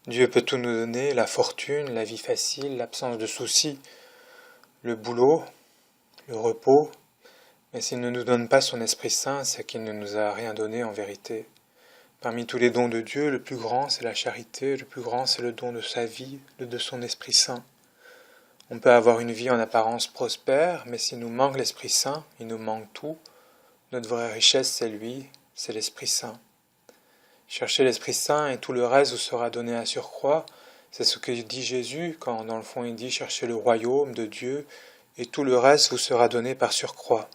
Dieu peut tout nous donner, la fortune, la vie facile, l'absence de soucis, le boulot, le repos, mais s'il ne nous donne pas son Esprit Saint, c'est qu'il ne nous a rien donné en vérité. Parmi tous les dons de Dieu, le plus grand c'est la charité, le plus grand c'est le don de sa vie, le de son Esprit Saint. On peut avoir une vie en apparence prospère, mais s'il nous manque l'Esprit Saint, il nous manque tout. Notre vraie richesse c'est lui, c'est l'Esprit Saint. Cherchez l'Esprit Saint et tout le reste vous sera donné à surcroît. C'est ce que dit Jésus quand dans le fond il dit cherchez le royaume de Dieu et tout le reste vous sera donné par surcroît.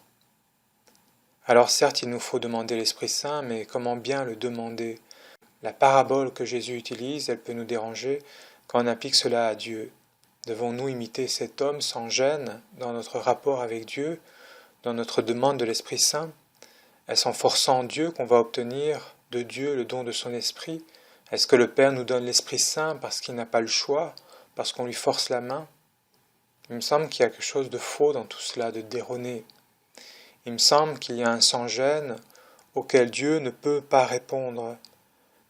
Alors certes il nous faut demander l'Esprit Saint, mais comment bien le demander? La parabole que Jésus utilise, elle peut nous déranger quand on applique cela à Dieu. Devons-nous imiter cet homme sans gêne dans notre rapport avec Dieu, dans notre demande de l'Esprit Saint? Est-ce en forçant Dieu qu'on va obtenir de Dieu le don de son esprit? Est-ce que le Père nous donne l'Esprit Saint parce qu'il n'a pas le choix, parce qu'on lui force la main? Il me semble qu'il y a quelque chose de faux dans tout cela, de déronné. Il me semble qu'il y a un sans-gêne auquel Dieu ne peut pas répondre,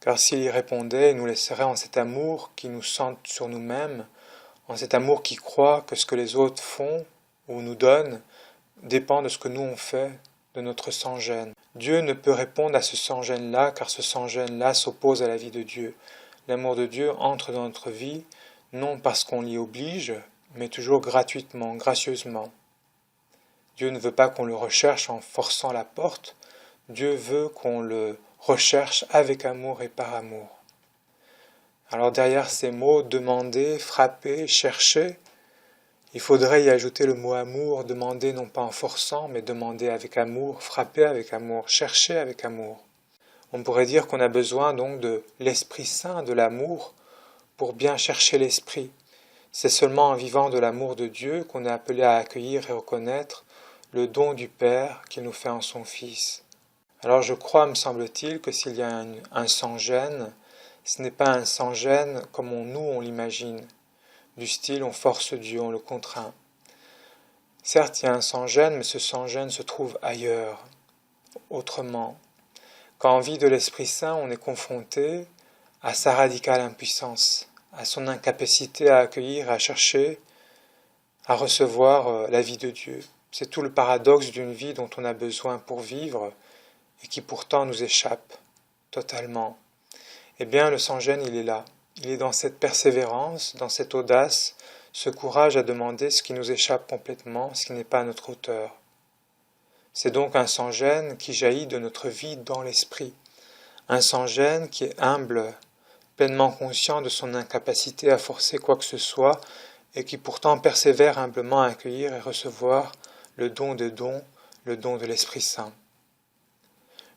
car s'il y répondait, il nous laisserait en cet amour qui nous centre sur nous-mêmes, en cet amour qui croit que ce que les autres font ou nous donnent dépend de ce que nous on fait, de notre sans-gêne. Dieu ne peut répondre à ce sans-gêne-là, car ce sans-gêne-là s'oppose à la vie de Dieu. L'amour de Dieu entre dans notre vie, non parce qu'on l'y oblige, mais toujours gratuitement, gracieusement. Dieu ne veut pas qu'on le recherche en forçant la porte, Dieu veut qu'on le recherche avec amour et par amour. Alors derrière ces mots, demander, frapper, chercher, il faudrait y ajouter le mot amour, demander non pas en forçant, mais demander avec amour, frapper avec amour, chercher avec amour. On pourrait dire qu'on a besoin donc de l'Esprit Saint, de l'amour, pour bien chercher l'Esprit. C'est seulement en vivant de l'amour de Dieu qu'on est appelé à accueillir et reconnaître le don du Père qu'il nous fait en son Fils. Alors je crois, me semble-t-il, que s'il y a un sans-gêne, ce n'est pas un sans-gêne comme nous on l'imagine. Du style on force Dieu, on le contraint. Certes, il y a un sans-gêne, mais ce sans-gêne se trouve ailleurs, autrement. Quand on vit de l'Esprit Saint, on est confronté à sa radicale impuissance, à son incapacité à accueillir, à chercher, à recevoir la vie de Dieu. C'est tout le paradoxe d'une vie dont on a besoin pour vivre et qui pourtant nous échappe totalement. Eh bien, le sans-gêne, il est là. Il est dans cette persévérance, dans cette audace, ce courage à demander ce qui nous échappe complètement, ce qui n'est pas à notre hauteur. C'est donc un sans-gêne qui jaillit de notre vie dans l'esprit, un sans-gêne qui est humble, pleinement conscient de son incapacité à forcer quoi que ce soit et qui pourtant persévère humblement à accueillir et recevoir le don des dons, le don de l'Esprit Saint.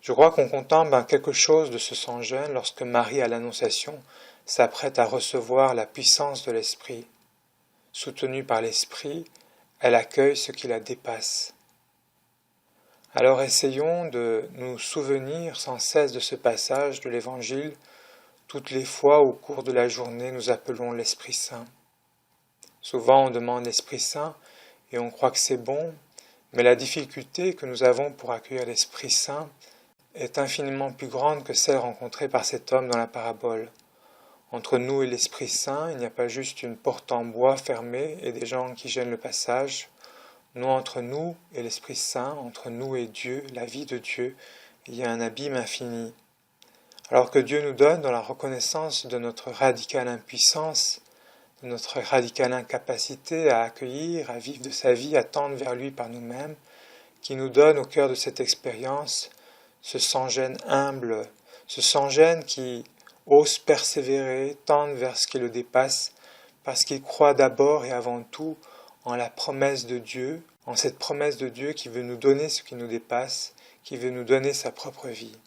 Je crois qu'on contemple quelque chose de ce sans-gêne lorsque Marie, à l'Annonciation, s'apprête à recevoir la puissance de l'Esprit. Soutenue par l'Esprit, elle accueille ce qui la dépasse. Alors essayons de nous souvenir sans cesse de ce passage de l'Évangile, toutes les fois au cours de la journée nous appelons l'Esprit Saint. Souvent on demande l'Esprit Saint et on croit que c'est bon, mais la difficulté que nous avons pour accueillir l'Esprit Saint est infiniment plus grande que celle rencontrée par cet homme dans la parabole. Entre nous et l'Esprit Saint, il n'y a pas juste une porte en bois fermée et des gens qui gênent le passage. Non, entre nous et l'Esprit Saint, entre nous et Dieu, la vie de Dieu, il y a un abîme infini. Alors que Dieu nous donne, dans la reconnaissance de notre radicale impuissance, de notre radicale incapacité à accueillir, à vivre de sa vie, à tendre vers lui par nous-mêmes, qui nous donne au cœur de cette expérience ce sans-gêne humble, ce sans-gêne qui ose persévérer, tendre vers ce qui le dépasse, parce qu'il croit d'abord et avant tout en la promesse de Dieu, en cette promesse de Dieu qui veut nous donner ce qui nous dépasse, qui veut nous donner sa propre vie.